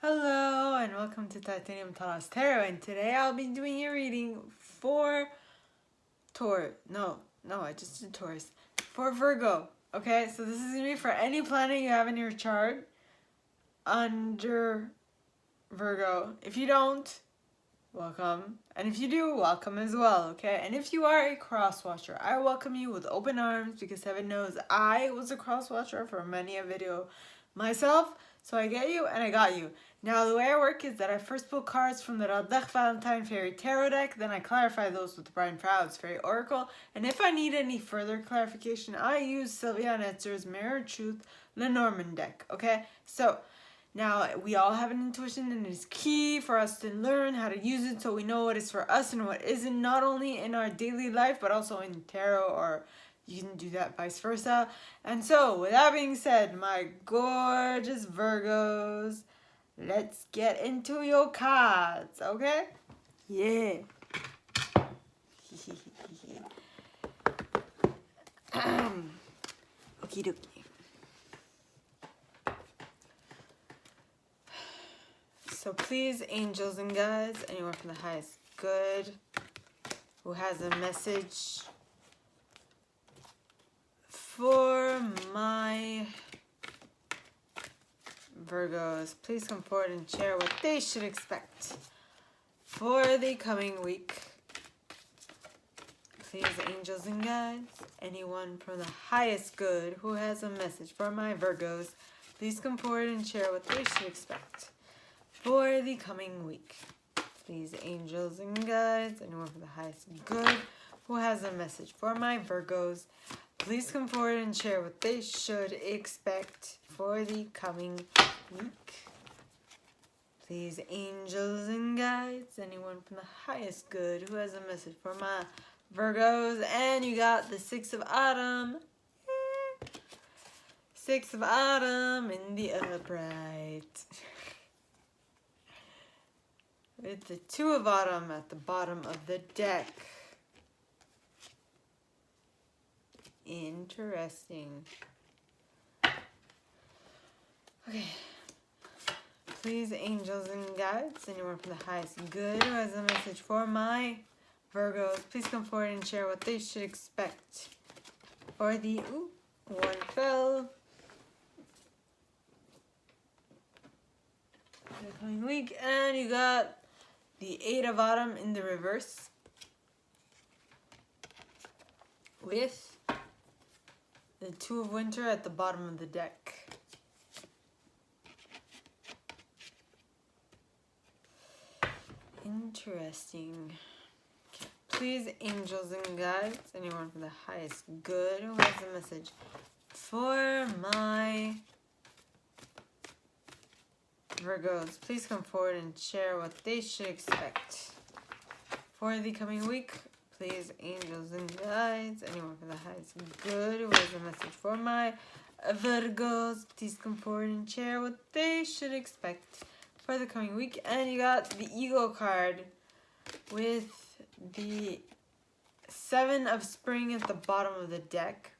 Hello and welcome to Titanium Taras Tarot, and today I'll be doing your reading for I just did Taurus. For Virgo. Okay, so this is going to be for any planet you have in your chart under Virgo. If you don't, welcome. And if you do, welcome as well, okay? And if you are a cross watcher, I welcome you with open arms because heaven knows I was a cross watcher for many a video myself. So I get you and I got you. Now the way I work is that I first pull cards from the Radach Valentine Fairy Tarot deck, then I clarify those with the Brian Proud's Fairy Oracle, and if I need any further clarification, I use Sylvia Netzer's Mirror Truth Lenormand deck, okay? So now we all have an intuition and it's key for us to learn how to use it so we know what is for us and what isn't, not only in our daily life but also in tarot, or you can do that vice versa. And so, with that being said, my gorgeous Virgos, let's get into your cards, okay? Yeah. Okie dokie. So please, angels and guides, anyone from the highest good who has a message for my Virgos, please come forward and share what they should expect for the coming week. Please, angels and guides, anyone from the highest good who has a message for my Virgos, please come forward and share what they should expect for the coming week. Please, angels and guides, anyone from the highest good who has a message for my Virgos, please come forward and share what they should expect for the coming week. Please, angels and guides, anyone from the highest good who has a message for my Virgos. And you got the Six of Autumn. Six of Autumn in the upright. With the Two of Autumn at the bottom of the deck. Interesting. Okay. Please, angels and guides, anyone from the highest good who has a message for my Virgos, please come forward and share what they should expect for the one fell for the coming week. And you got the Eight of Autumn in the reverse with the Two of Winter at the bottom of the deck. Interesting. Okay. Please, angels and guides, anyone from the highest good who has a message for my Virgos, please come forward and share what they should expect for the coming week. Please, angels and guides, anyone from the highest good who has a message for my Virgos, please come forward and share what they should expect for the coming week. And you got the Eagle card with the Seven of Spring at the bottom of the deck.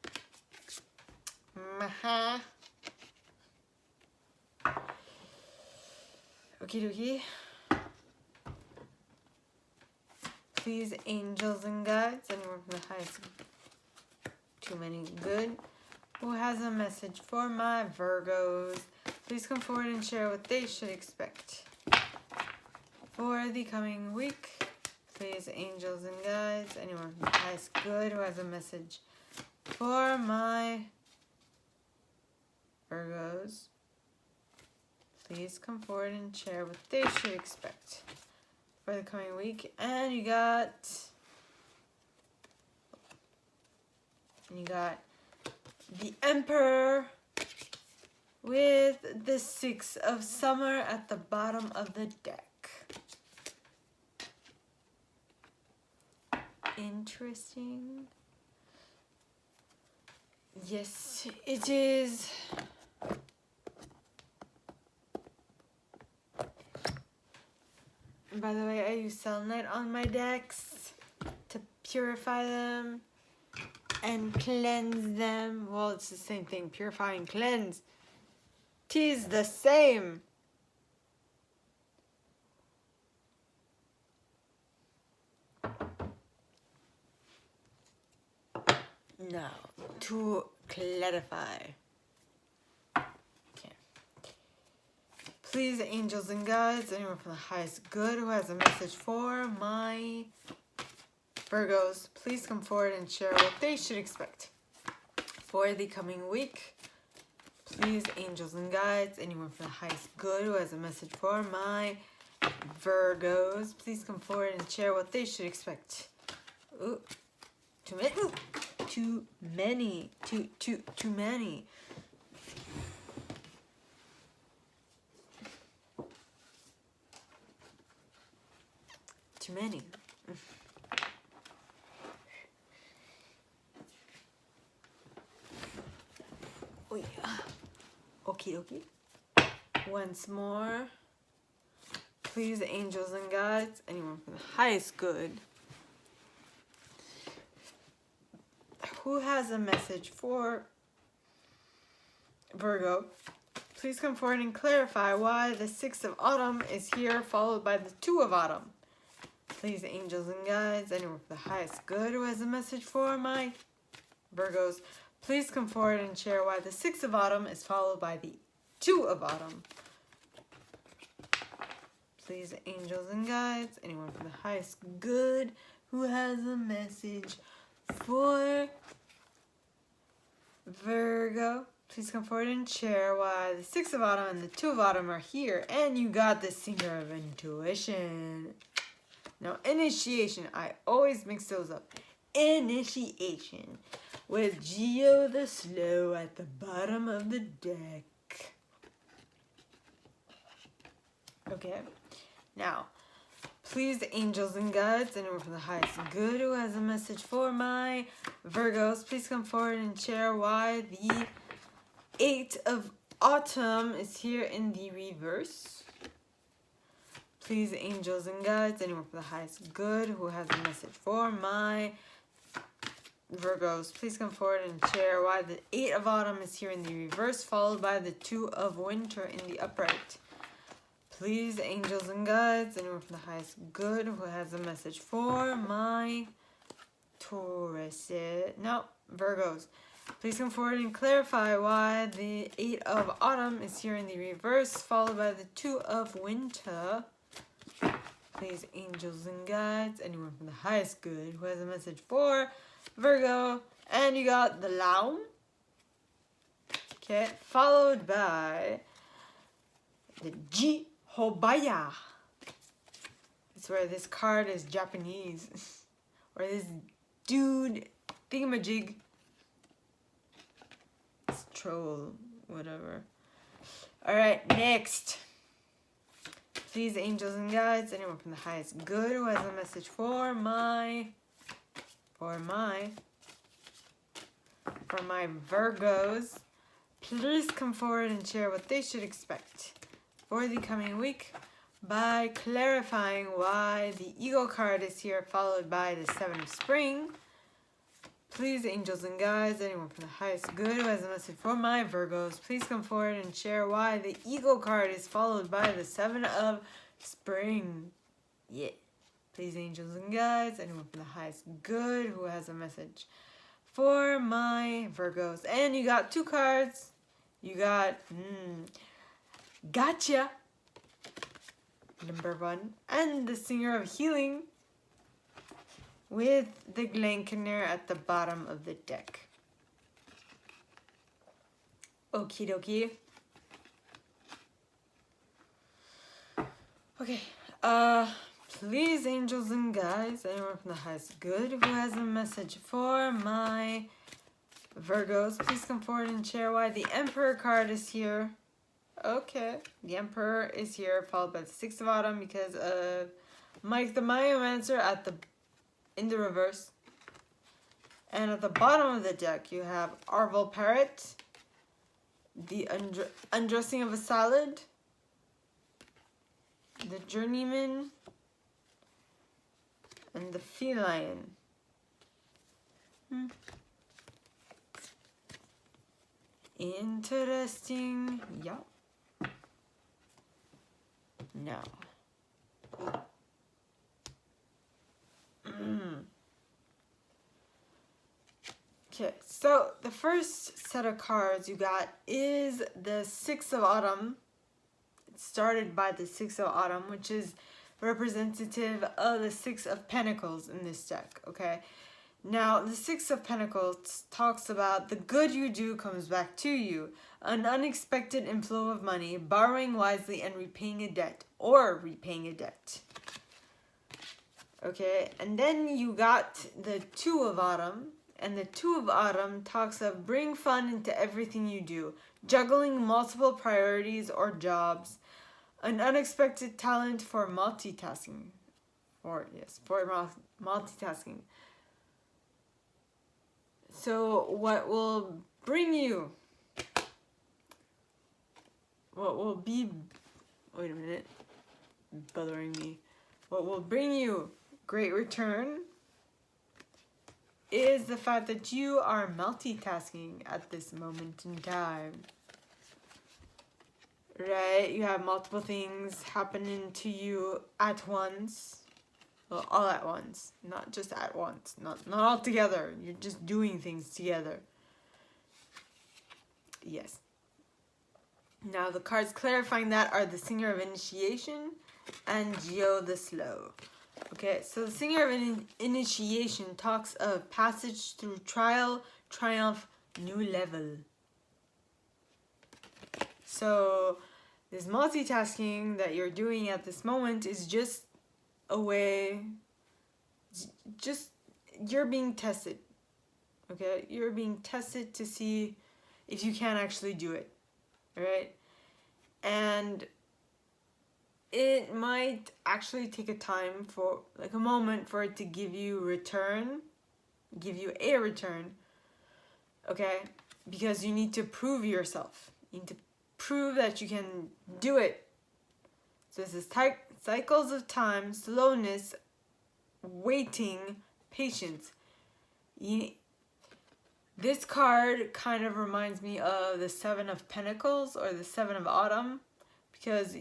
Okie dokie. Please, angels and guides, anyone from the highest too many good who has a message for my Virgos, please come forward and share what they should expect for the coming week. Please, angels and guides, anyone from the highest good who has a message for my Virgos, please come forward and share what they should expect for the coming week. And you got the Emperor with the Six of Summer at the bottom of the deck. Interesting. Yes, it is. And by the way, I use selenite on my decks to purify them and cleanse them. Well, it's the same thing, purify and cleanse. 'Tis the same. Now, to clarify. Okay. Please, angels and guides, anyone from the highest good who has a message for my Virgos, please come forward and share what they should expect for the coming week. Please, angels and guides, anyone from the highest good who has a message for my Virgos, please come forward and share what they should expect. Ooh, too many. Ooh. Too many. Too many. Too many. Oh yeah. Okie dokie. Once more. Please, angels and guides, anyone from the highest good who has a message for Virgo, please come forward and clarify why the 6 of autumn is here followed by the 2 of autumn. Please, angels and guides, anyone from the highest good who has a message for my Virgos, please come forward and share why the 6 of autumn is followed by the 2 of autumn. Please, angels and guides, anyone from the highest good who has a message for Virgo, please come forward and share why the 6 of autumn and the 2 of autumn are here. And you got the singer of intuition. Now, initiation, I always mix those up. Initiation with Geo the Slow at the bottom of the deck. Okay, now, please, angels and guides, anyone from the highest good who has a message for my Virgos, please come forward and share why the 8 of autumn is here in the reverse. Please, angels and guides, anyone from the highest good who has a message for my Virgos, please come forward and share why the 8 of autumn is here in the reverse, followed by the 2 of winter in the upright. Please, angels and guides, anyone from the highest good who has a message for my Virgos, please come forward and clarify why the 8 of autumn is here in the reverse, followed by the 2 of winter. Please, angels and guides, anyone from the highest good who has a message for Virgo, and you got the Laum, okay, followed by the Jihobaya. That's where this card is Japanese, or this dude thingamajig, it's troll, whatever. All right, next. Please, angels and guides, anyone from the highest good who has a message for my Virgos, please come forward and share what they should expect for the coming week by clarifying why the Eagle card is here followed by the 7 of spring. Please, angels and guides, anyone from the highest good who has a message for my Virgos, please come forward and share why the Eagle card is followed by the 7 of spring. Yeah. Please, angels and guides, anyone from the highest good who has a message for my Virgos. And you got 2 cards. You got Gotcha, number 1, and the Singer of Healing with the Glencaner at the bottom of the deck. Okie dokie. Okay, please, angels and guides, anyone from the highest good who has a message for my Virgos, please come forward and share why the Emperor card is here. Okay, the Emperor is here, followed by the 6 of autumn because of Mike the Mayomancer in the reverse. And at the bottom of the deck, you have Arvel Parrot, the Undressing of a Salad, the Journeyman, and the Feline. Interesting. Yeah. Now. Okay, so the first set of cards you got is the Six of Autumn. It started by the Six of Autumn, which is representative of the Six of Pentacles in this deck, okay? Now, the Six of Pentacles talks about the good you do comes back to you, an unexpected inflow of money, borrowing wisely and repaying a debt, or repaying a debt. Okay, and then you got the Two of Autumn, and the Two of Autumn talks of bring fun into everything you do, juggling multiple priorities or jobs, an unexpected talent for multitasking. For multitasking. So what will bring you? What will be? Wait a minute, bothering me. What will bring you great return is the fact that you are multitasking at this moment in time. Right? You have multiple things happening to you at once. Well, all at once. Not just at once. Not all together. You're just doing things together. Yes. Now, the cards clarifying that are the Singer of Initiation and Geo the Slow. Okay, so the Singer of Initiation talks of passage through trial, triumph, new level. So this multitasking that you're doing at this moment is just a way, you're being tested. Okay, you're being tested to see if you can actually do it. Right? And it might actually take a time for, like a moment for it to give you a return. Okay? Because you need to prove yourself. You need to prove that you can do it. So this is cycles of time, slowness, waiting, patience. This card kind of reminds me of the Seven of Pentacles or the Seven of Autumn, because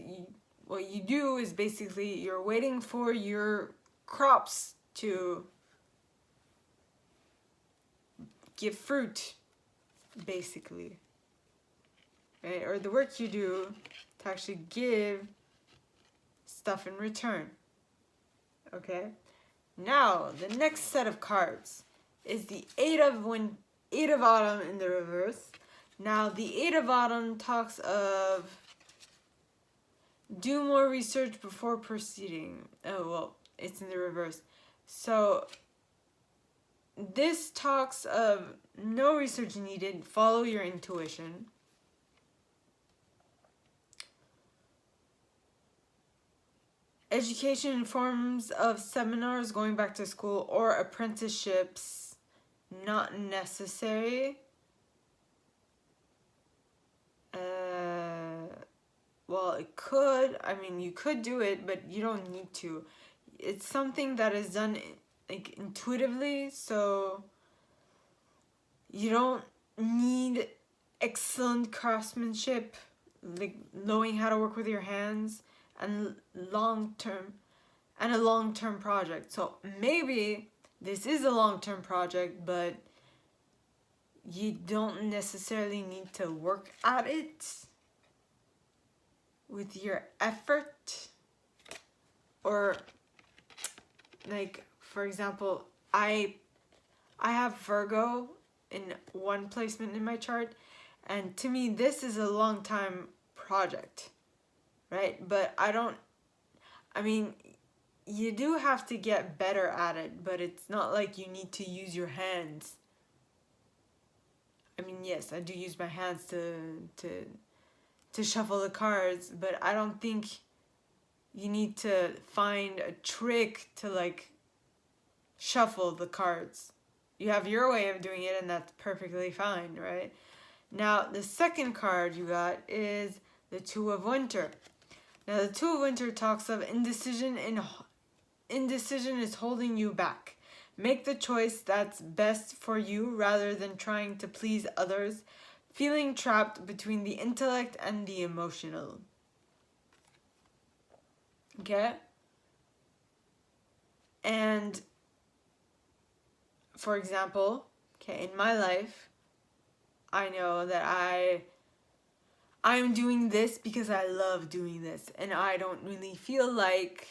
what you do is basically you're waiting for your crops to give fruit, basically. Right? Or the work you do to actually give stuff in return. Okay? Now, the next set of cards is the Eight of Autumn in the reverse. Now, the Eight of Autumn talks of do more research before proceeding. Oh, well, it's in the reverse. So, this talks of no research needed, follow your intuition. Education in forms of seminars, going back to school, or apprenticeships, not necessary. Well, it could. I mean, you could do it, but you don't need to. It's something that is done like intuitively, so you don't need excellent craftsmanship, like knowing how to work with your hands, and a long-term project. So maybe this is a long-term project, but you don't necessarily need to work at it with your effort. Or like, for example, I have Virgo in one placement in my chart, and to me this is a long time project, right? But I mean, you do have to get better at it, but it's not like you need to use your hands. I mean, yes, I do use my hands to shuffle the cards, but I don't think you need to find a trick to like shuffle the cards. You have your way of doing it, and that's perfectly fine, right? Now, the second card you got is the Two of Winter. Now, the Two of Winter talks of indecision is holding you back. Make the choice that's best for you rather than trying to please others, feeling trapped between the intellect and the emotional. Okay? And, for example, Okay, in my life, I know that I'm doing this because I love doing this, and I don't really feel like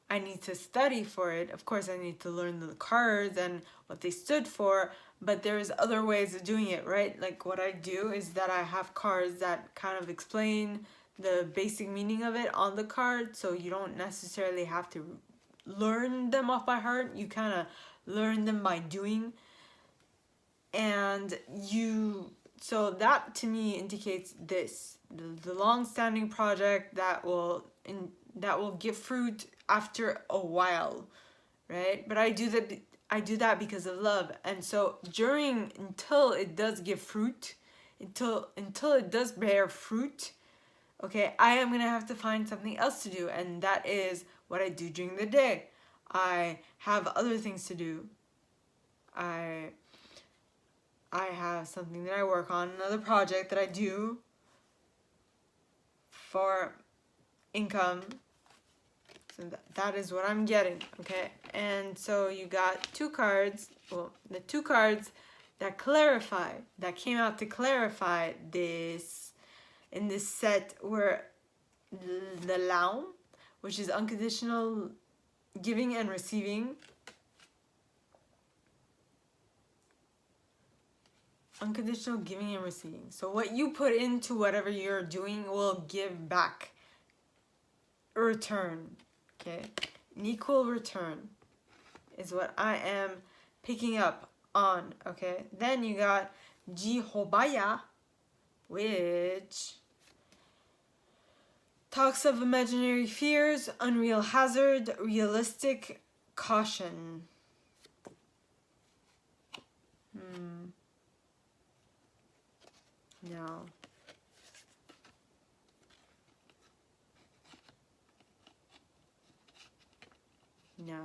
I need to study for it. Of course, I need to learn the cards and what they stood for, but there's other ways of doing it, right? Like what I do is that I have cards that kind of explain the basic meaning of it on the card, so you don't necessarily have to learn them off by heart. You kind of learn them by doing, and so that to me indicates this, the long-standing project that will give fruit after a while, right? But I do that because of love. And so until it does give fruit, until it does bear fruit, okay, I am gonna have to find something else to do, and that is what I do during the day. I have other things to do. I have something that I work on, another project that I do for income. So that is what I'm getting, okay? And so you got two cards, well, the two cards that came out to clarify this in this set were the Laum, which is unconditional giving and receiving. Unconditional giving and receiving. So what you put into whatever you're doing will give back a return. Okay, an equal return is what I am picking up on. Okay, then you got Jihobaya, which talks of imaginary fears, unreal hazard, realistic caution. No. No.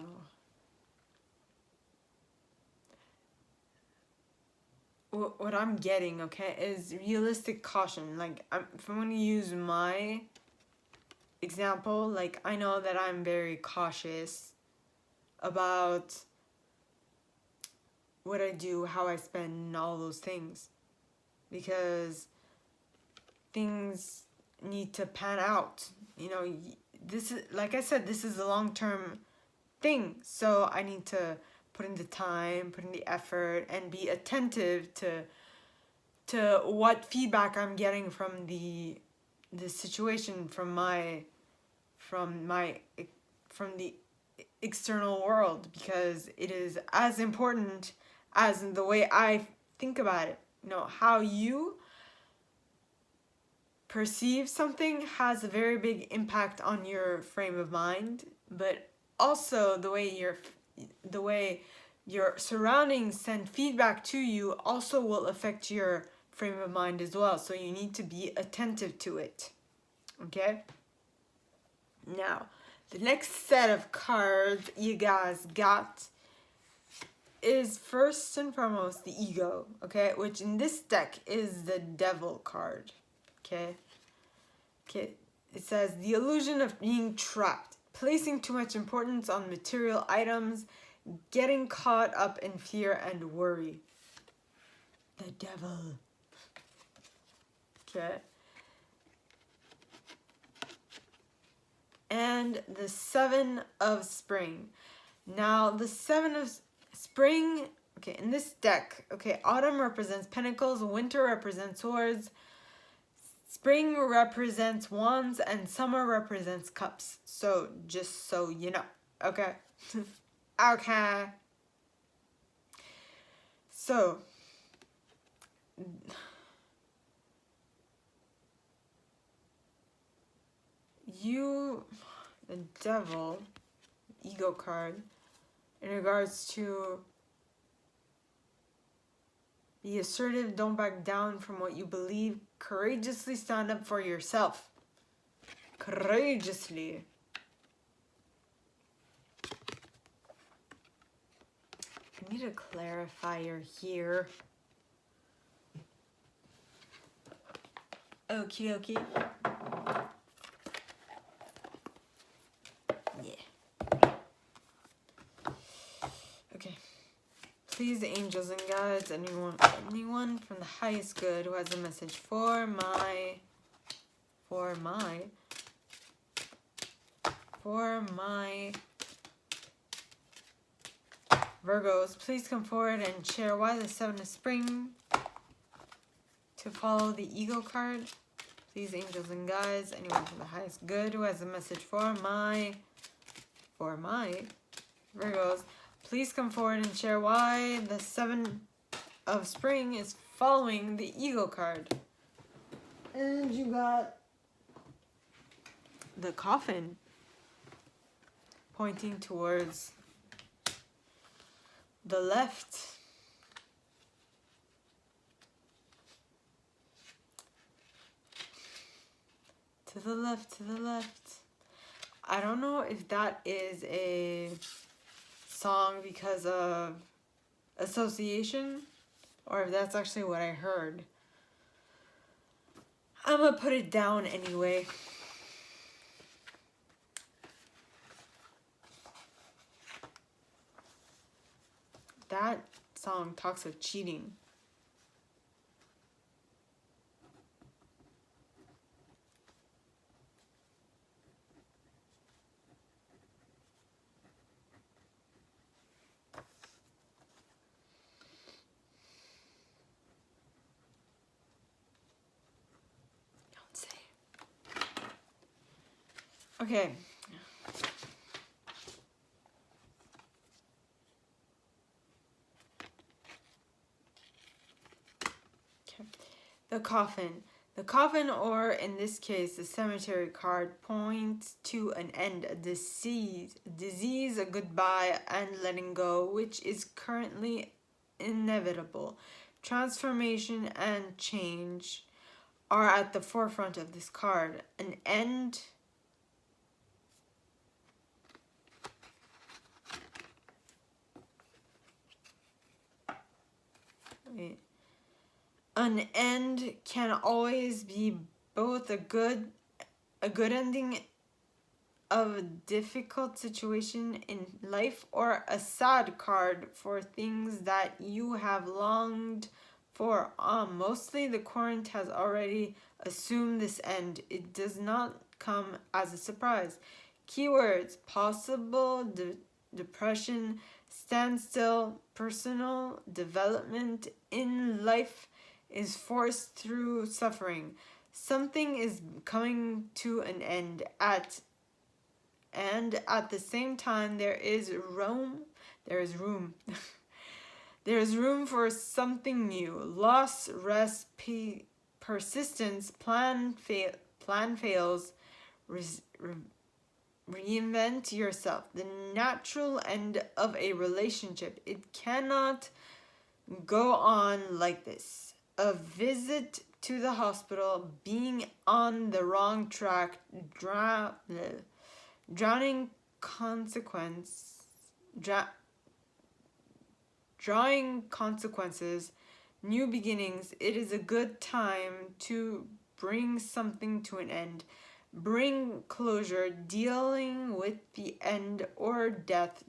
What I'm getting, okay, is realistic caution. Like, if I'm going to use my example, like, I know that I'm very cautious about what I do, how I spend, and all those things. Because things need to pan out. You know, this is, like I said, this is a long-term thing. So I need to put in the time, put in the effort, and be attentive to what feedback I'm getting from the situation, from the external world, because it is as important as the way I think about it. You know, how you perceive something has a very big impact on your frame of mind, but also the way your surroundings send feedback to you also will affect your frame of mind as well. So you need to be attentive to it. Okay? Now, the next set of cards you guys got is first and foremost the ego, okay? Which in this deck is the devil card, okay? Okay, it says the illusion of being trapped, placing too much importance on material items, getting caught up in fear and worry. The devil. Okay. And the Seven of Spring. Now, the Seven of Spring, okay, in this deck, okay, autumn represents pentacles, winter represents swords, spring represents wands, and summer represents cups. So, just so you know, okay? Okay. So, the devil, ego card, in regards to be assertive, don't back down from what you believe, courageously stand up for yourself. Courageously. I need a clarifier here. Okie dokie. Yeah. Okay. please, angels and guides, anyone from the highest good who has a message for my Virgos, please come forward and share why the Seven of Spring to follow the Ego card. Please, angels and guides, anyone from the highest good who has a message for my Virgos, please come forward and share why the Seven of Spring is following the Ego card. And you got the Coffin pointing towards the left. To the left, to the left. I don't know if that is a song because of association or if that's actually what I heard. I'm gonna put it down anyway. That song talks of cheating. Don't say. Okay. The Coffin. The coffin, or in this case, the cemetery card, points to an end, a disease, a goodbye, and letting go, which is currently inevitable. Transformation and change are at the forefront of this card. An end. Wait. An end can always be both a good ending of a difficult situation in life or a sad card for things that you have longed for. Mostly the current has already assumed this end. It does not come as a surprise. Keywords: possible depression, standstill, personal development in life is forced through suffering. Something is coming to an end and at the same time there is room there is room for something new. Loss, rest, persistence, plan fails, reinvent yourself. The natural end of a relationship. It cannot go on like this. A visit to the hospital, being on the wrong track, drawing consequences, new beginnings. It is a good time to bring something to an end. Bring closure. Dealing with the end or death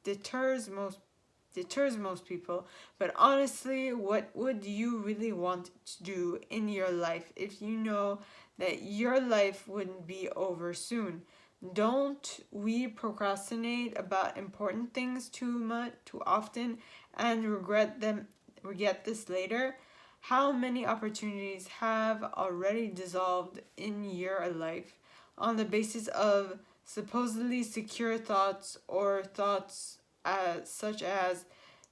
deters most people, but honestly, what would you really want to do in your life if you know that your life wouldn't be over soon? Don't we procrastinate about important things too often and regret this later? How many opportunities have already dissolved in your life on the basis of supposedly secure thoughts or thoughts such as,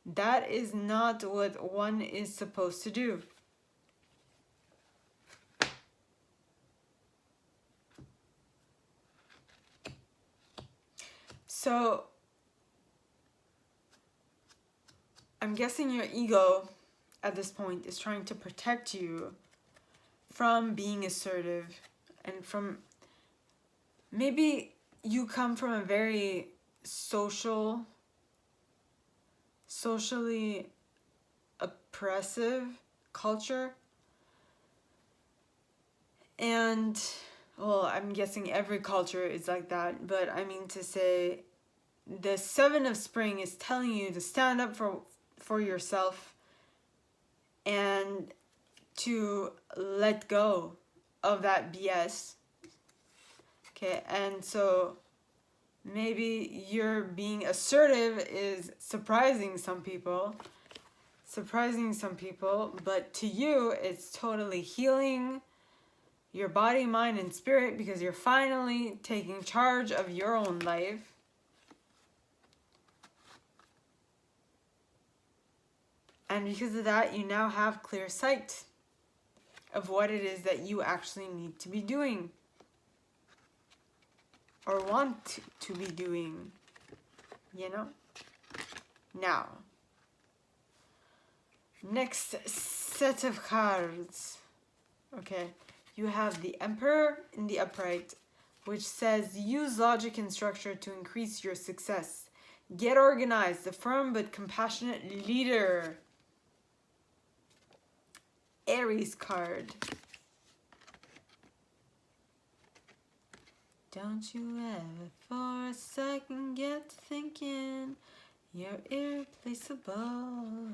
that is not what one is supposed to do. So, I'm guessing your ego at this point is trying to protect you from being assertive and from, maybe you come from a very socially oppressive culture, and well, I'm guessing every culture is like that, but I mean to say the Seven of Spring is telling you to stand up for yourself and to let go of that BS. Okay, and so maybe you're being assertive is surprising some people, but to you it's totally healing your body, mind, and spirit, because you're finally taking charge of your own life. And because of that, you now have clear sight of what it is that you actually need to be doing or want to be doing, you know? Now, next set of cards. Okay, you have the Emperor in the upright, which says use logic and structure to increase your success. Get organized, a firm but compassionate leader. Aries card. Don't you ever for a second get to thinking you're irreplaceable.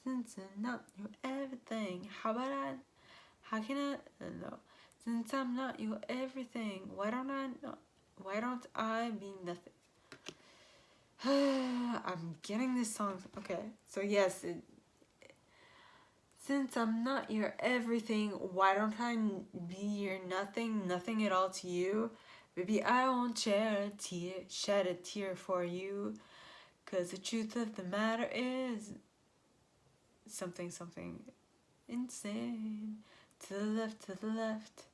Since I'm not your everything, how can I, no. Since I'm not your everything, why don't I be nothing? I'm getting this song, okay, so yes, since I'm not your everything, why don't I be your nothing at all to you? Baby, I won't shed a tear for you. 'Cause the truth of the matter is something insane. To the left, to the left.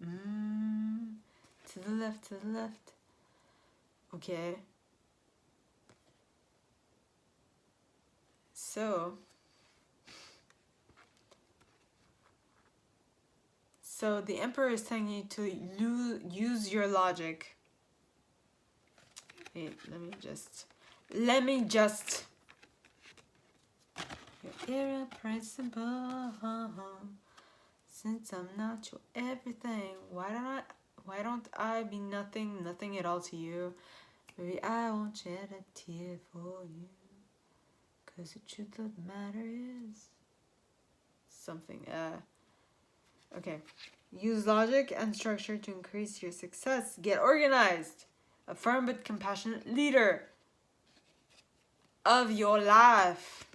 To the left, to the left. Okay. So the Emperor is telling you to use your logic. Wait, let me just. You're irreplaceable. Since I'm not your everything, why don't I be nothing at all to you? Maybe I won't shed a tear for you. 'Cause the truth of the matter is something. Okay. Use logic and structure to increase your success. Get organized. A firm but compassionate leader of your life.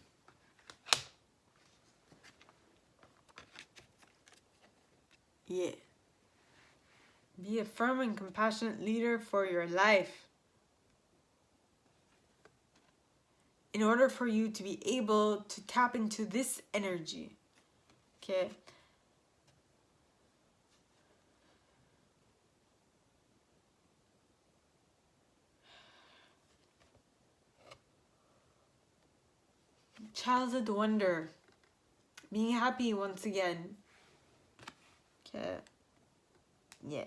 Yeah. Be a firm and compassionate leader for your life. In order for you to be able to tap into this energy. Okay. Childhood wonder. Being happy once again. Okay. Yeah.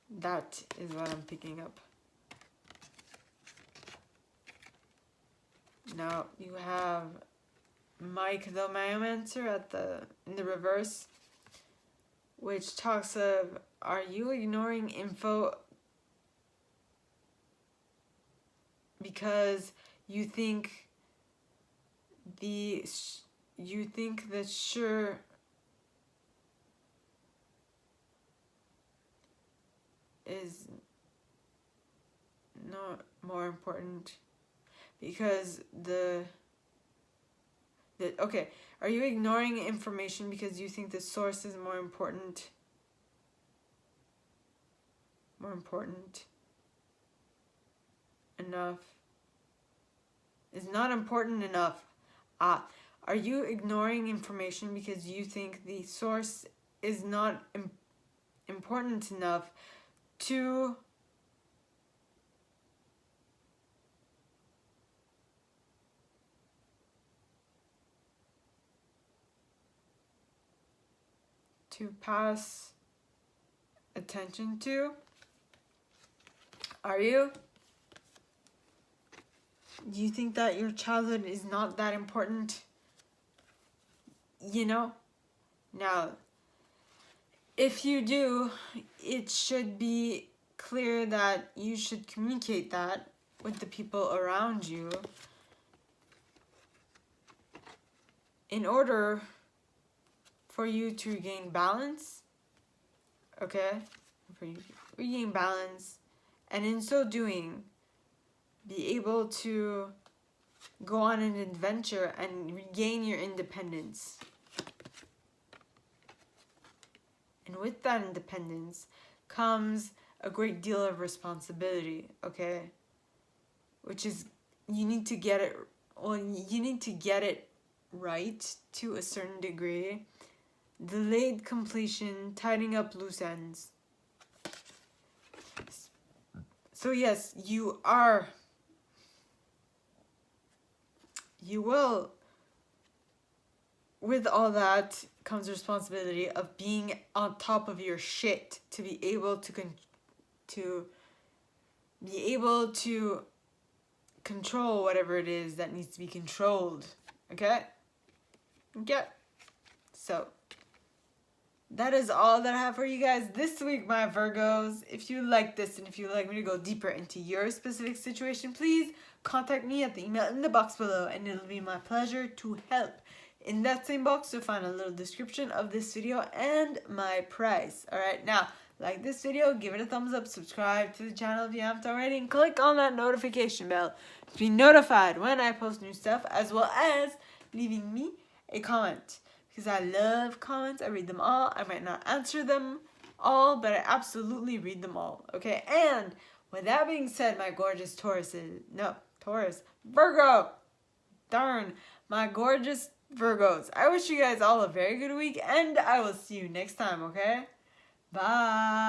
That is what I'm picking up. Now you have Mike the Myomancer in the reverse, which talks of, are you ignoring info because you think that sure is not more important, because okay, are you ignoring information because you think the source is more important enough, is not important enough? Are you ignoring information because you think the source is not important enough to pass attention to? Are you? Do you think that your childhood is not that important? You know? Now, if you do, it should be clear that you should communicate that with the people around you in order for you to regain balance, okay? For you to regain balance, and in so doing, be able to go on an adventure and regain your independence. And with that independence comes a great deal of responsibility, okay? Which is, you need to get it right to a certain degree. Delayed completion, tidying up loose ends. So yes, you will, with all that comes responsibility of being on top of your shit to be able to control whatever it is that needs to be controlled. Okay? So that is all that I have for you guys this week, my Virgos. If you like this and if you'd like me to go deeper into your specific situation, please contact me at the email in the box below, and it'll be my pleasure to help. In that same box, you'll find a little description of this video and my price. Alright, now, like this video, give it a thumbs up, subscribe to the channel if you haven't already, and click on that notification bell to be notified when I post new stuff, as well as leaving me a comment. Because I love comments, I read them all. I might not answer them all, but I absolutely read them all, okay? And with that being said, my gorgeous Virgo, darn, my gorgeous Virgos, I wish you guys all a very good week, and I will see you next time, okay? Bye.